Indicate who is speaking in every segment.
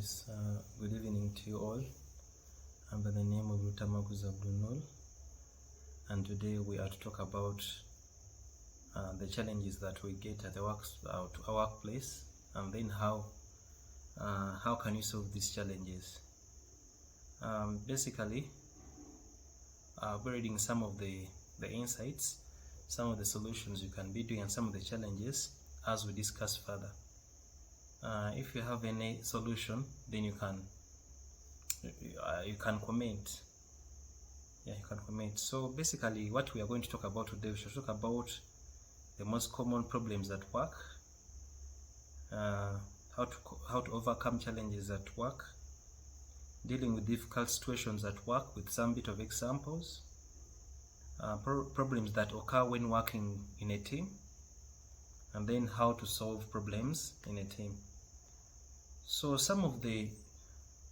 Speaker 1: Yes, good evening to you all. I'm by the name of Rutamaguza Abdunul, and today we are to talk about the challenges that we get at our workplace, and then how can you solve these challenges. Basically, we're reading some of the insights, some of the solutions you can be doing, and some of the challenges as we discuss further. If you have any solution, then you can comment. Yeah, you can comment. So basically, what we are going to talk about today, we should talk about the most common problems at work, how to overcome challenges at work, dealing with difficult situations at work with some bit of examples, problems that occur when working in a team, and then how to solve problems in a team. So some of the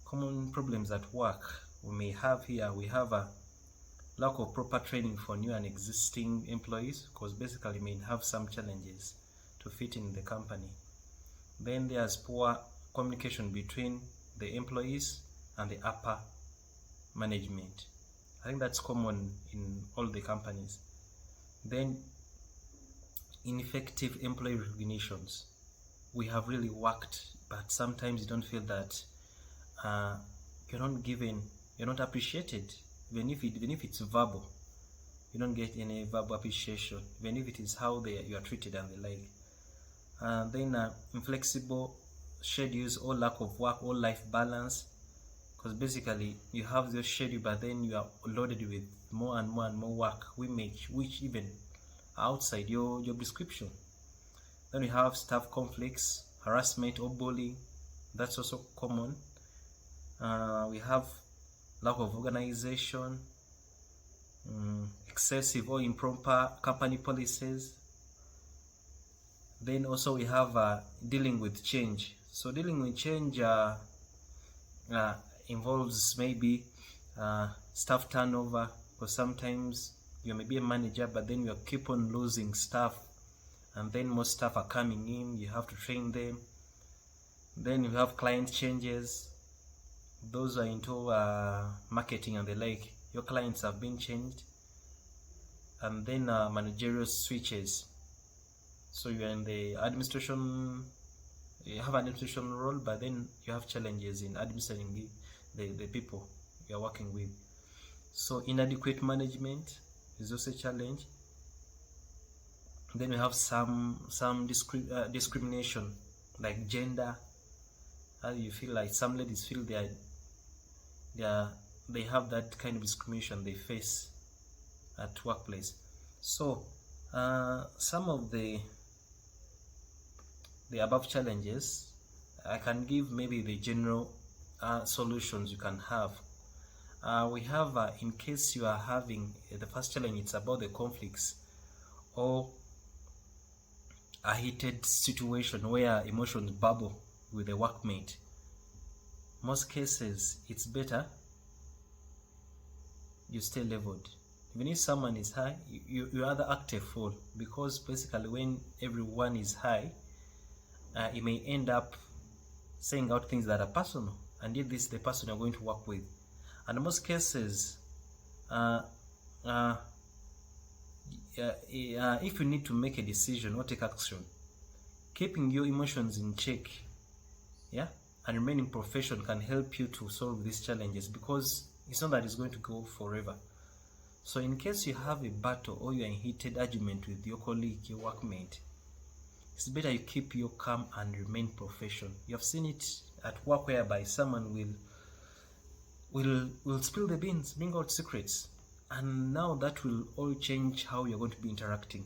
Speaker 1: common problems at work we may have here, we have a lack of proper training for new and existing employees, because basically may have some challenges to fit in the company. Then there's poor communication between the employees and the upper management. I think that's common in all the companies. Then ineffective employee recognitions. We have really worked, but sometimes you don't feel that you're not given, you're not appreciated, even if it's verbal. You don't get any verbal appreciation, even if it is how you are treated and the like. Then inflexible schedules or lack of work or life balance, because basically you have your schedule, but then you are loaded with more and more and more work which even outside your job description. Then we have staff conflicts, harassment or bullying. That's also common. We have lack of organization, excessive or improper company policies. Then also we have dealing with change. So dealing with change involves maybe staff turnover, because sometimes you may be a manager, but then you keep on losing staff, and then more staff are coming in, you have to train them. Then you have client changes. Those are into marketing and the like. Your clients have been changed. And then managerial switches. So you're in the administration, you have an administration role, but then you have challenges in administering the people you're working with. So inadequate management is also a challenge. Then we have some discrimination, like gender. How you feel like some ladies feel they have that kind of discrimination they face at workplace. So some of the above challenges, I can give maybe the general solutions you can have. We have in case you are having the first challenge, it's about the conflicts or a heated situation where emotions bubble with a workmate. Most cases it's better you stay leveled. Even if someone is high, you rather act a fool, because basically when everyone is high, you may end up saying out things that are personal, and yet this is the person you're going to work with. And in most cases, if you need to make a decision or take action, keeping your emotions in check, and remaining professional can help you to solve these challenges, because it's not that it's going to go forever. So in case you have a battle or you're in heated argument with your colleague, your workmate, it's better you keep your calm and remain professional. You have seen it at work whereby someone will spill the beans, bring out secrets, and now that will all change how you're going to be interacting.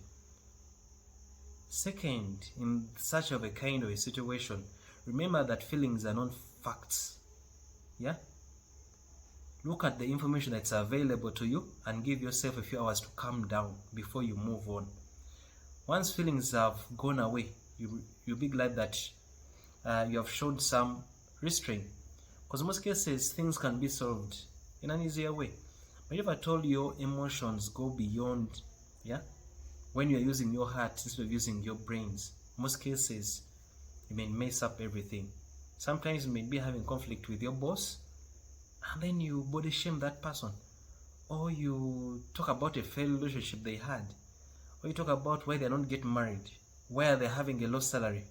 Speaker 1: Second, in such of a kind of a situation, remember that feelings are not facts. Look at the information that's available to you and give yourself a few hours to calm down before you move on. Once feelings have gone away, you'll be glad that you have shown some restraint, because in most cases things can be solved in an easier way. But if at all your emotions go beyond, when you're using your heart instead of using your brains, most cases you may mess up everything. Sometimes you may be having conflict with your boss, and then you body shame that person, or you talk about a failed relationship they had, or you talk about why they're not getting married, why they're having a low salary,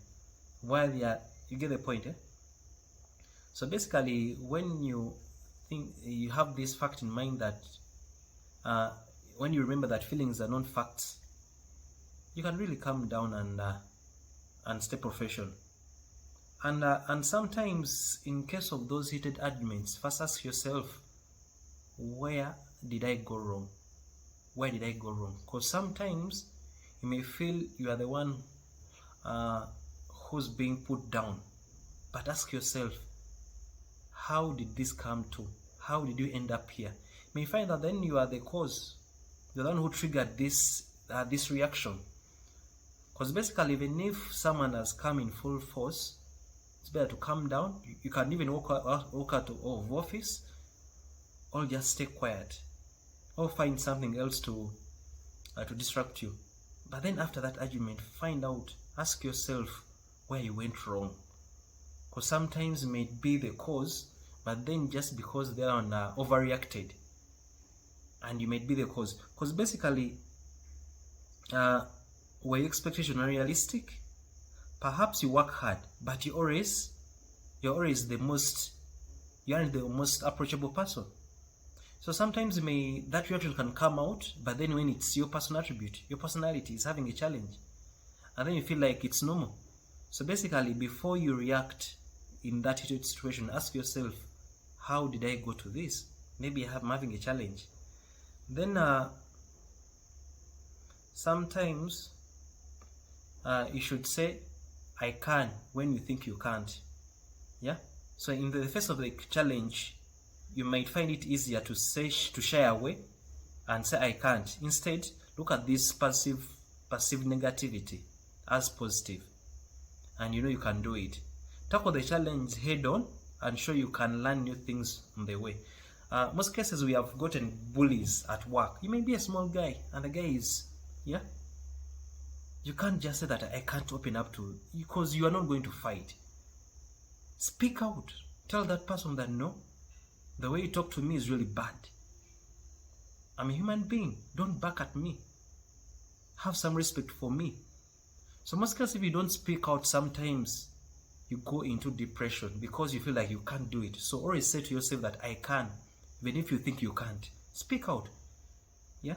Speaker 1: why they are, you get the point, eh? So basically, when you think you have this fact in mind that when you remember that feelings are not facts, you can really calm down and stay professional. And sometimes, in case of those heated arguments, first ask yourself, where did I go wrong? Where did I go wrong? Because sometimes you may feel you are the one who's being put down, but ask yourself, how did this come to? How did you end up here? You may find that then you are the cause, the one who triggered this reaction. Because basically, even if someone has come in full force, it's better to calm down. You can even walk out of office, or just stay quiet, or find something else to distract you. But then after that argument, find out, ask yourself where you went wrong. Because sometimes it may be the cause, but then just because they are overreacted, and you might be the cause. Because basically, were your expectations unrealistic? Perhaps you work hard, but you're always the most approachable person. So sometimes that reaction can come out, but then when it's your personal attribute, your personality is having a challenge, and then you feel like it's normal. So basically, before you react in that heated situation, ask yourself, how did I go to this? Maybe I'm having a challenge. Then sometimes you should say, I can, when you think you can't. Yeah. So in the face of the challenge, you might find it easier to shy away and say I can't. Instead, look at this passive negativity as positive, and you can do it. Tackle the challenge head on and show you can learn new things on the way. Most cases we have gotten bullies at work. You may be a small guy and the guy is, yeah. You can't just say that I can't open up to, because you are not going to fight. Speak out. Tell that person that no, the way you talk to me is really bad. I'm a human being. Don't back at me. Have some respect for me. So most cases, if you don't speak out, sometimes you go into depression because you feel like you can't do it. So always say to yourself that I can, even if you think you can't. Speak out. Yeah.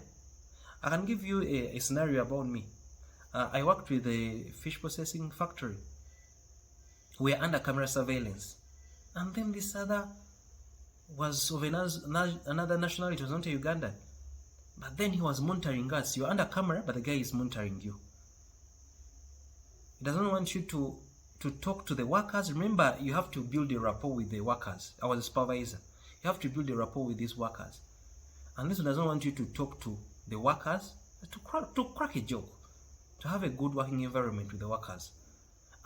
Speaker 1: I can give you a scenario about me. I worked with a fish processing factory. We were under camera surveillance, and then this other was of another nationality. It was not a Ugandan, but then he was monitoring us. You're under camera, but the guy is monitoring you. He doesn't want you to talk to the workers. Remember, you have to build a rapport with the workers. I was a supervisor. You have to build a rapport with these workers, and this one doesn't want you to talk to the workers, to crack a joke, to have a good working environment with the workers.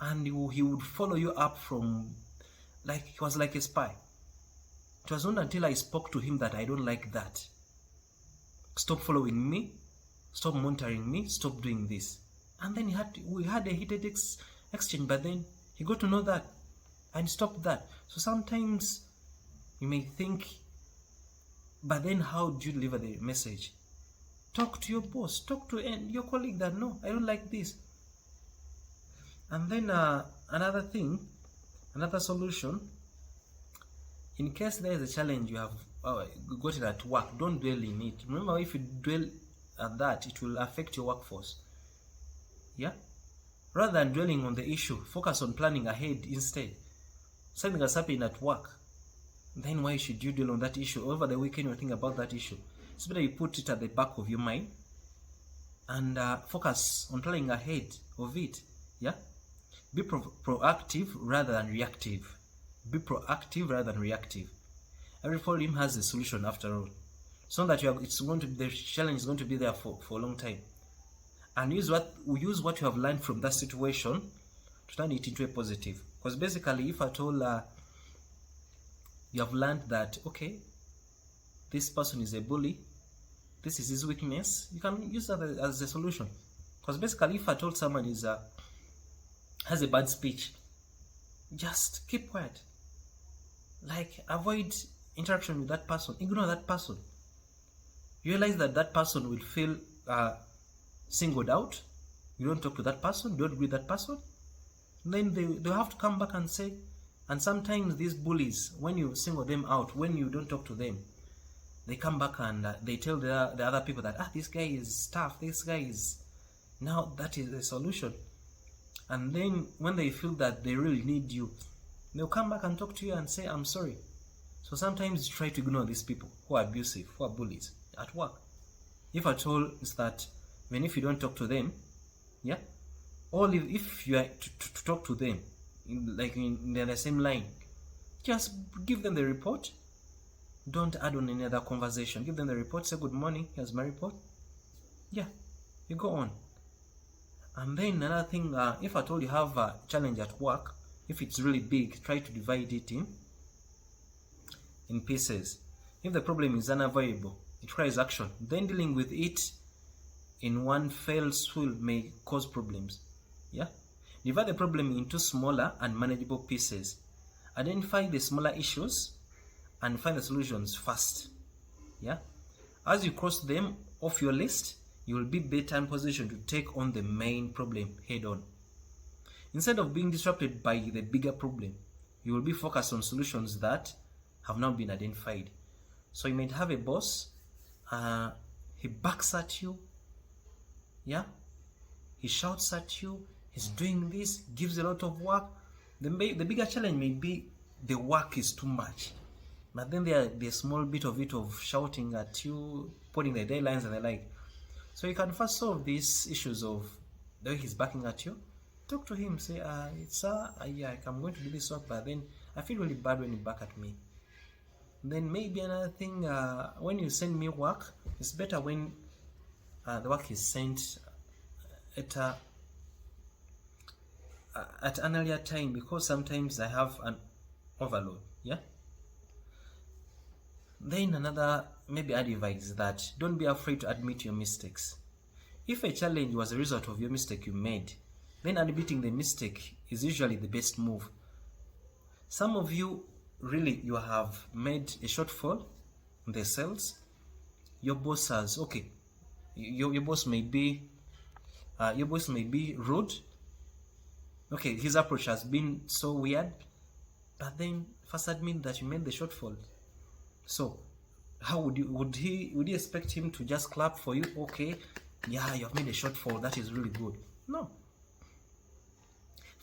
Speaker 1: And he would follow you up from, like, he was like a spy. It was not until I spoke to him that I don't like that. Stop following me, stop monitoring me, stop doing this. And then we had a heated exchange, but then he got to know that and stopped that. So sometimes you may think, but then how do you deliver the message? Talk to your boss, talk to your colleague that no, I don't like this. And then another solution, in case there is a challenge you have got it at work, don't dwell in it. Remember, if you dwell at that, it will affect your workforce. Yeah? Rather than dwelling on the issue, focus on planning ahead instead. Something has happened at work, then why should you dwell on that issue? Over the weekend you think about that issue. It's better you put it at the back of your mind and focus on planning ahead of it. Yeah? Be proactive rather than reactive. Be proactive rather than reactive. Every problem has a solution after all. It's not that the challenge is going to be there for a long time. And use what you have learned from that situation to turn it into a positive. Because basically, if at all you have learned that, okay, this person is a bully, this is his weakness, you can use that as a solution. Because basically, if at all someone has a bad speech, just keep quiet. Like, avoid interaction with that person, ignore that person. You realize that that person will feel singled out. You don't talk to that person, don't agree with that person, then they'll have to come back and say. And sometimes these bullies, when you single them out, when you don't talk to them, they come back and they tell the other people that this guy is tough, this guy is, now that is the solution. And then when they feel that they really need you, they'll come back and talk to you and say, I'm sorry. So sometimes try to ignore these people who are abusive, who are bullies at work. If at all is that, even if you don't talk to them, yeah, or if you are to talk to them, like in the same line, just give them the report. Don't add on any other conversation. Give them the report, say good morning, here's my report. Yeah, you go on. And then another thing, if at all you have a challenge at work, if it's really big, try to divide it in pieces. If the problem is unavoidable, it requires action, then dealing with it in one fell swoop may cause problems. Yeah, divide the problem into smaller and manageable pieces. Identify the smaller issues and find the solutions first. Yeah, as you cross them off your list, you will be better in position to take on the main problem head on. Instead of being disrupted by the bigger problem, you will be focused on solutions that have now been identified. So you might have a boss, he backs at you, yeah, he shouts at you, he's doing this, gives a lot of work. The bigger challenge may be the work is too much, but then there's small bit of it of shouting at you, putting the deadlines and the like. So you can first solve these issues of the way he's backing at you. Talk to him, say, yeah, I'm going to do this work, but then I feel really bad when you back at me. Then maybe another thing, when you send me work, it's better when the work is sent at an earlier time, because sometimes I have an overload. Yeah. Then another maybe advice is that don't be afraid to admit your mistakes. If a challenge was a result of your mistake you made, then admitting the mistake is usually the best move. Some of you really, you have made a shortfall in the sales. Your boss has, okay, your boss may be rude. Okay, his approach has been so weird, but then first admit that you made the shortfall. So how would you expect him to just clap for you? Okay, yeah, you have made a shortfall, that is really good. No.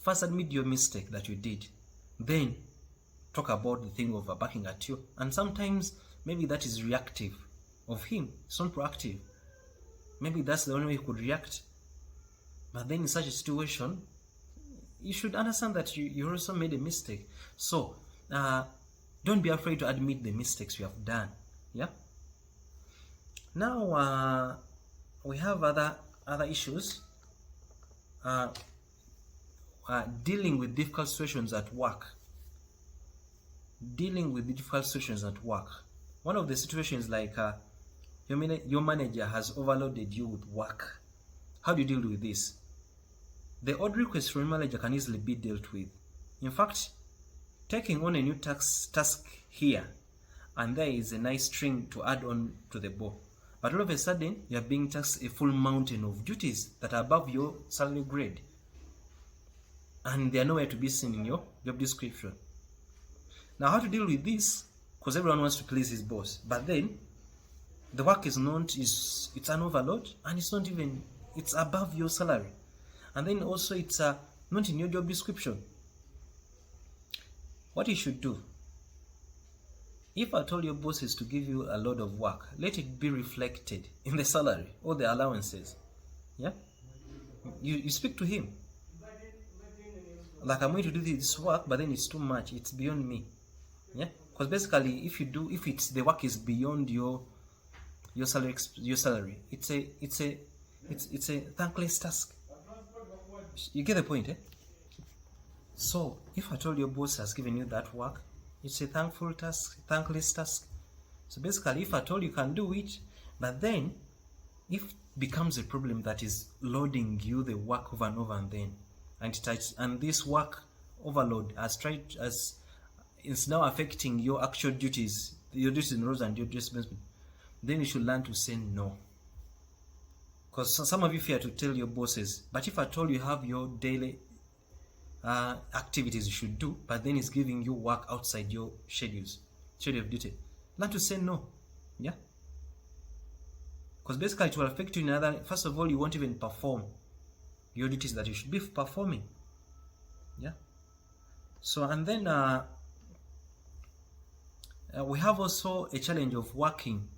Speaker 1: First admit your mistake that you did, then talk about the thing of backing at you. And sometimes maybe that is reactive of him, it's not proactive. Maybe that's the only way he could react. But then in such a situation, you should understand that you also made a mistake. So don't be afraid to admit the mistakes you have done. Yeah. Now we have other issues. Dealing with difficult situations at work. Dealing with difficult situations at work. One of the situations, like your manager has overloaded you with work. How do you deal with this? The odd request from your manager can easily be dealt with. In fact, taking on a new task here and there is a nice string to add on to the bow. But all of a sudden, you are being tasked a full mountain of duties that are above your salary grade, and they are nowhere to be seen in your job description. Now, how to deal with this? Because everyone wants to please his boss, but then the work is it's an overload, and it's above your salary, and then also it's not in your job description. What you should do, if I told your bosses to give you a load of work, let it be reflected in the salary or the allowances. Yeah, you speak to him. Like, I'm going to do this work, but then it's too much, it's beyond me. Yeah, because basically, if the work is beyond your salary, it's a thankless task. You get the point, eh? So if I told your boss has given you that work, it's a thankless task. So basically, if I told you can do it, but then if it becomes a problem that is loading you the work over and over and then, and this work overload as it's now affecting your actual duties, your duties in roles and your responsibility, then you should learn to say no. Because some of you fear to tell your bosses, but if at all you have your daily activities you should do, but then it's giving you work outside your schedule of duty, learn to say no. Yeah, because basically it will affect you in another. First of all, you won't even perform your duties that you should be performing. Yeah. So, and then we have also a challenge of working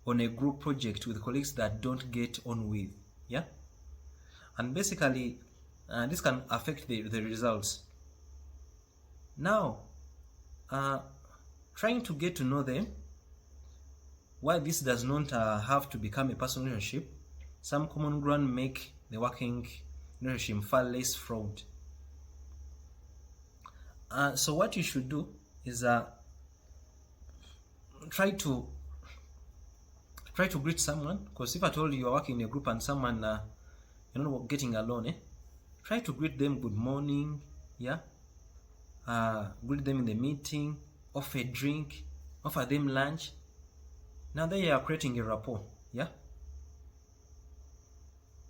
Speaker 1: on a group project with colleagues that don't get on with. Yeah, and basically this can affect the results. Now trying to get to know them, while this does not have to become a personal relationship, some common ground make the working relationship far less fraught. So what you should do is try to greet someone, because if I told you are working in a group and someone you're not getting along, try to greet them good morning. Yeah, greet them in the meeting, offer a drink, offer them lunch. Now there you are creating a rapport. Yeah,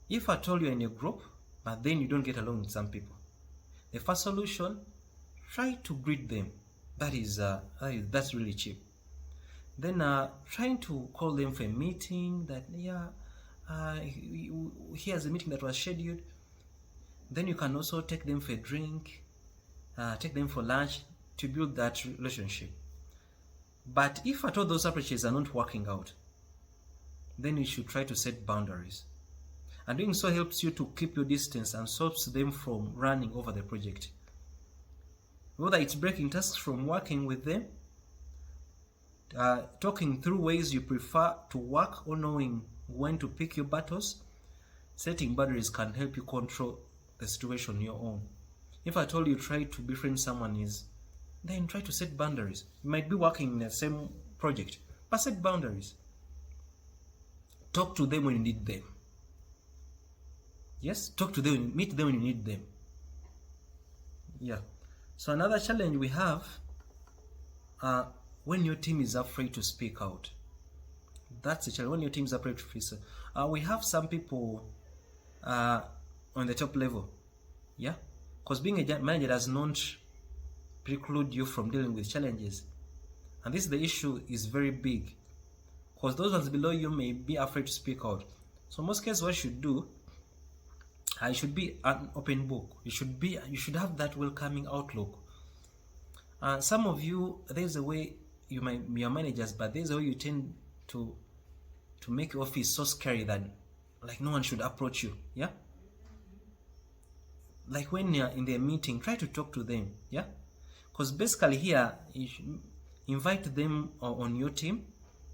Speaker 1: if I told you in a group but then you don't get along with some people, the first solution, try to greet them. That's really cheap. Then trying to call them for a meeting, that here's a meeting that was scheduled. Then you can also take them for a drink, take them for lunch, to build that relationship. But if at all those approaches are not working out, then you should try to set boundaries. And doing so helps you to keep your distance and stops them from running over the project. Whether it's breaking tasks from working with them, talking through ways you prefer to work, or knowing when to pick your battles, setting boundaries can help you control the situation on your own. If I told you try to befriend someone, then try to set boundaries. You might be working in the same project, but set boundaries. Talk to them when you need them. Yes, talk to them, meet them when you need them. Yeah. So another challenge we have, when your team is afraid to speak out. That's a challenge. When your team is afraid to speak out. We have some people on the top level. Yeah, because being a manager does not preclude you from dealing with challenges, and this the issue is very big, because those ones below you may be afraid to speak out. So in most cases, what you should do, it should be an open book. You should have that welcoming outlook. Some of you, there's a way you might be your managers, but there's a way you tend to make your office so scary that like no one should approach you. Yeah, like when you're in their meeting, try to talk to them. Yeah, because basically here you should invite them on your team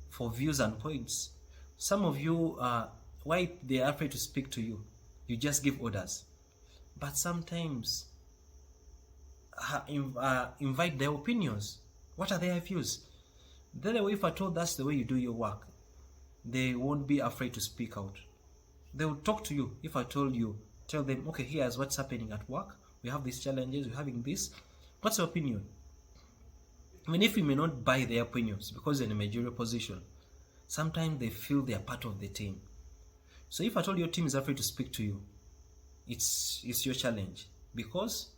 Speaker 1: for views and points. Some of you, why they are afraid to speak to you, you just give orders, but sometimes invite their opinions. What are their views? The way, if I told that's the way you do your work, they won't be afraid to speak out. They will talk to you. If I told you, tell them, okay, here's what's happening at work. We have these challenges, we're having this. What's your opinion? I mean, if you may not buy their opinions because they're in a managerial position, sometimes they feel they are part of the team. So if I told your team is afraid to speak to you, it's your challenge, because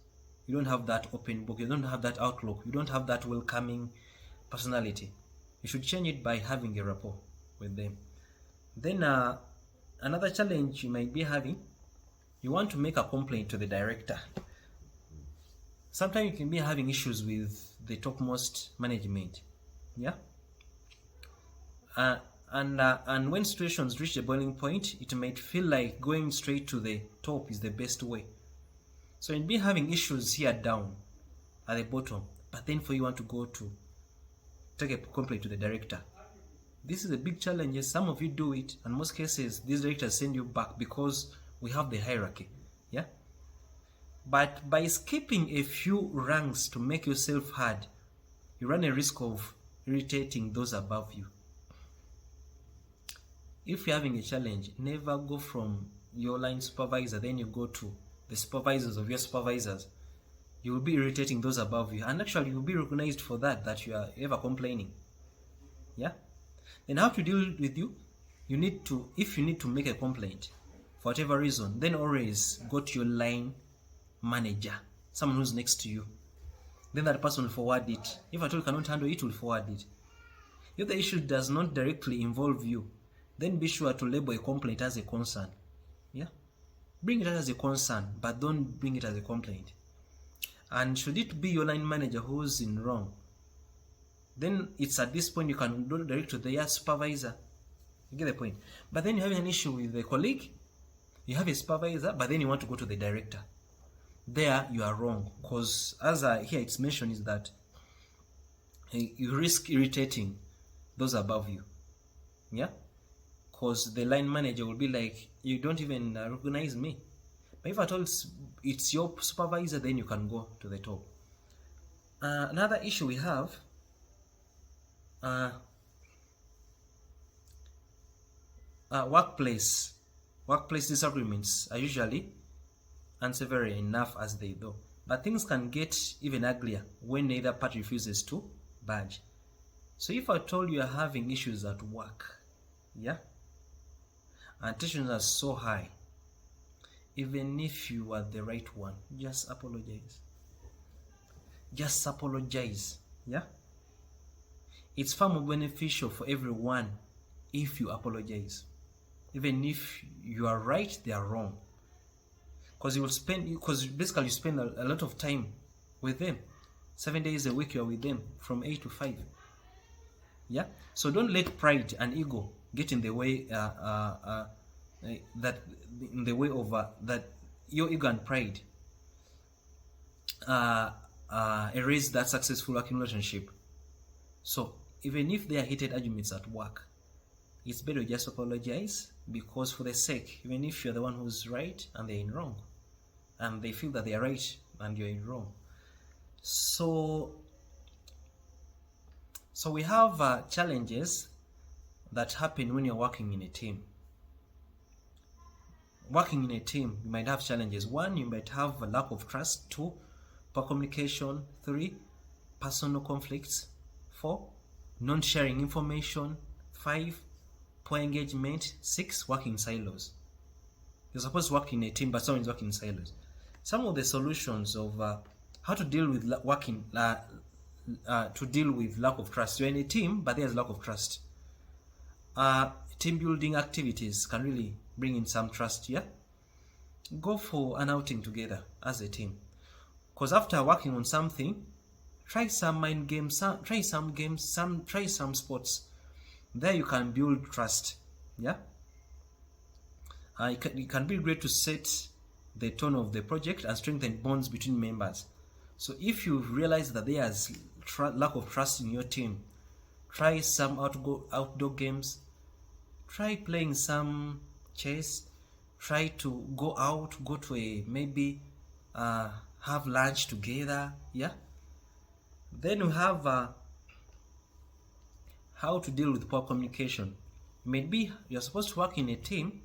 Speaker 1: you don't have that open book, you don't have that outlook, you don't have that welcoming personality. You should change it by having a rapport with them. Then another challenge you might be having, you want to make a complaint to the director. Sometimes you can be having issues with the topmost management. Yeah. And when situations reach a boiling point, it might feel like going straight to the top is the best way. So you'll be having issues here down at the bottom, but then for you want to go to take a complaint to the director. This is a big challenge. Some of you do it, and most cases these directors send you back because we have the hierarchy. Yeah. But by skipping a few ranks to make yourself heard, you run a risk of irritating those above you. If you're having a challenge, never go from your line supervisor, then you go to the supervisors of your supervisors. You will be irritating those above you, and actually you will be recognized for that you are ever complaining. Yeah. Then how to deal with you? You need to, if you need to make a complaint for whatever reason, then always go to your line manager, someone who's next to you. Then that person will forward it. If at all you cannot handle it, will forward it. If the issue does not directly involve you, then be sure to label a complaint as a concern. Yeah, bring it as a concern, but don't bring it as a complaint. And should it be your line manager who's in wrong, then it's at this point you can go direct to their supervisor. You get the point? But then you have an issue with a colleague, you have a supervisor, but then you want to go to the director. There you are wrong, because as here it's mentioned is that you risk irritating those above you. Yeah, because the line manager will be like, you don't even recognize me. But if at all it's your supervisor, then you can go to the top. Another issue we have, workplace disagreements are usually unsavory enough as they do, but things can get even uglier when neither party refuses to budge. So if I told you are having issues at work, yeah, and tensions are so high, even if you are the right one, just apologize. Just apologize. Yeah, it's far more beneficial for everyone if you apologize, even if you are right, they are wrong. Because basically you spend a lot of time with them. 7 days a week you are with them from 8 to 5. Yeah, so don't let pride and ego get in the way, that in the way of that your ego and pride erase that successful working relationship. So even if there are heated arguments at work, it's better just apologize, because for the sake, even if you're the one who's right and they're in wrong, and they feel that they are right and you're in wrong. So we have challenges that happen when you're working in a team. Working in a team, you might have challenges. 1, you might have a lack of trust. 2, poor communication. 3, personal conflicts. 4, non-sharing information. 5, poor engagement. 6, working in silos. You're supposed to work in a team, but someone is working in silos. Some of the solutions of how to deal with to deal with lack of trust. You're in a team, but there's lack of trust. Team building activities can really bring in some trust. Yeah, go for an outing together as a team, because after working on something, try some mind games, try some games, try some sports. There you can build trust. Yeah, it can be great to set the tone of the project and strengthen bonds between members. So if you realize that there's lack of trust in your team, try some outdoor games, try playing some chess, try to go out, go to a maybe have lunch together. Yeah, then we have how to deal with poor communication. Maybe you're supposed to work in a team,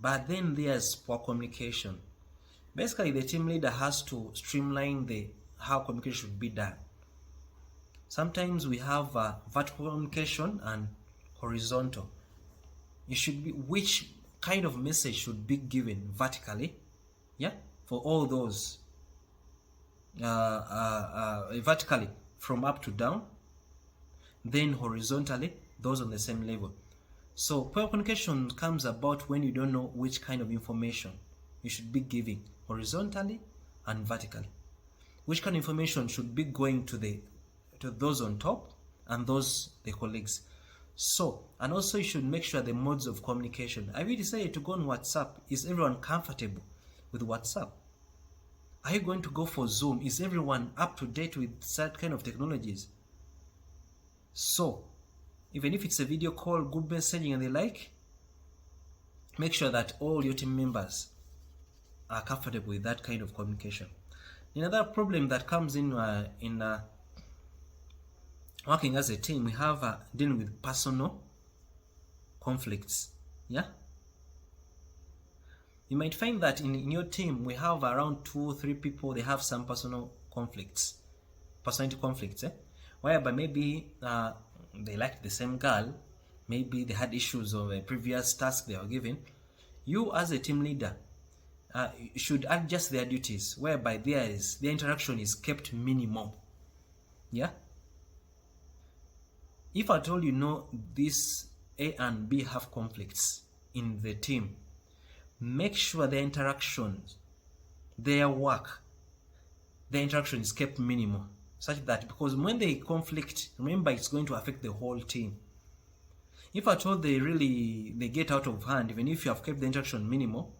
Speaker 1: but then there's poor communication. Basically, the team leader has to streamline how communication should be done. Sometimes we have vertical communication and horizontal. It should be which kind of message should be given vertically, yeah, for all those vertically from up to down, then horizontally those on the same level. So poor communication comes about when you don't know which kind of information you should be giving horizontally and vertically. Which kind of information should be going to those on top and those the colleagues. So, and also you should make sure the modes of communication. Have you decided to go on WhatsApp? Is everyone comfortable with WhatsApp? Are you going to go for Zoom? Is everyone up to date with that kind of technologies? So, even if it's a video call, group messaging and the like, make sure that all your team members are comfortable with that kind of communication. Another problem that comes in working as a team, we have dealing with personal conflicts. Yeah, You might find that in your team, we have around 2 or 3 people, they have some personality conflicts, whereby maybe they liked the same girl, maybe they had issues of a previous task they were given. You as a team leader should adjust their duties, whereby their interaction is kept minimal. Yeah. If at all you know this A and B have conflicts in the team, make sure their interactions, their work, their interaction is kept minimal, such that, because when they conflict, remember, it's going to affect the whole team. If at all they get out of hand, even if you have kept the interaction minimal,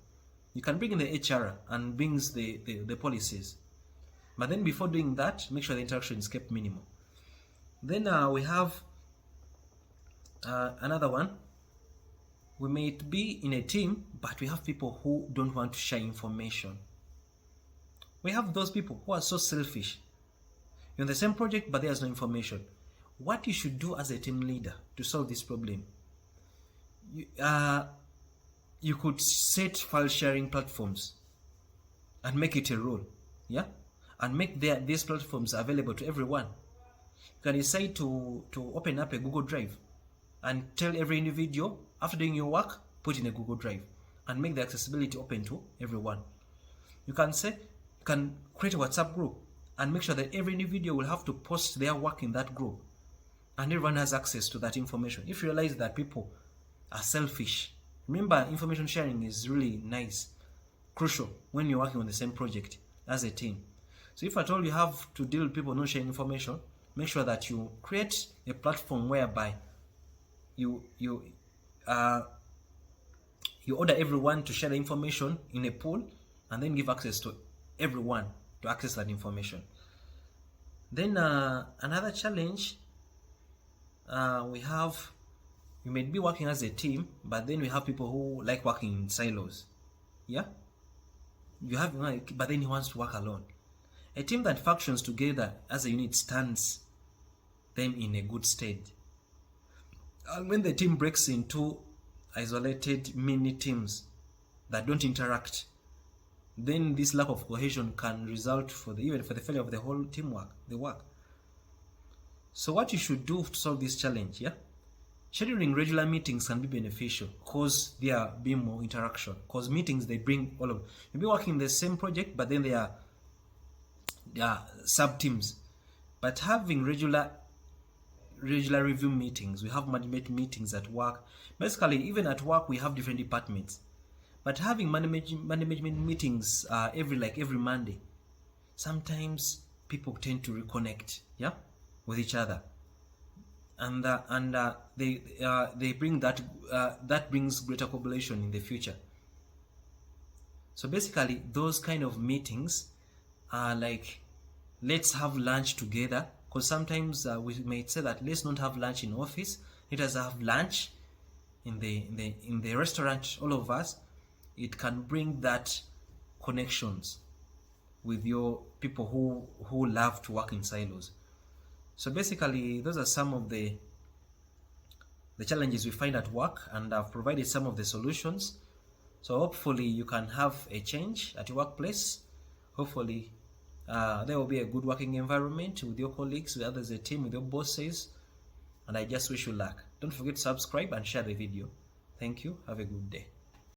Speaker 1: you can bring in the HR and brings the policies. But then before doing that, make sure the interaction is kept minimal. Then we have another one. We may be in a team, but we have people who don't want to share information. We have those people who are so selfish. You're on the same project, but there's no information. What you should do as a team leader to solve this problem, you could set file sharing platforms and make it a rule, yeah, and make these platforms available to everyone. You can decide to open up a Google Drive and tell every individual, after doing your work, put in a Google Drive and make the accessibility open to everyone. You can create a WhatsApp group and make sure that every individual will have to post their work in that group, and everyone has access to that information. If you realize that people are selfish, remember, information sharing is really nice, crucial when you're working on the same project as a team. So if at all you have to deal with people not sharing information, make sure that you create a platform whereby you order everyone to share the information in a pool, and then give access to everyone to access that information. Then another challenge we have, you may be working as a team, but then we have people who like working in silos. Yeah, you have, but then he wants to work alone. A team that functions together as a unit stands them in a good stead. And when the team breaks into isolated mini teams that don't interact, then this lack of cohesion can result even for the failure of the whole teamwork, the work. So what you should do to solve this challenge, yeah? Scheduling regular meetings can be beneficial because there be more interaction. Because meetings, they bring all of, you'll be working the same project, but then they are sub teams. But having regular review meetings, we have management meetings at work. Basically, even at work, we have different departments. But having management meetings every Monday, sometimes people tend to reconnect, yeah, with each other, and they bring that brings greater collaboration in the future. So basically, those kind of meetings are like, let's have lunch together. Because sometimes we may say that let's not have lunch in office. Let us have lunch in the restaurant. All of us. It can bring that connections with your people who love to work in silos. So basically, those are some of the challenges we find at work, and I've provided some of the solutions. So hopefully you can have a change at your workplace. Hopefully there will be a good working environment with your colleagues, with others, a team, with your bosses, and I just wish you luck. Don't forget to subscribe and share the video. Thank you. Have a good day.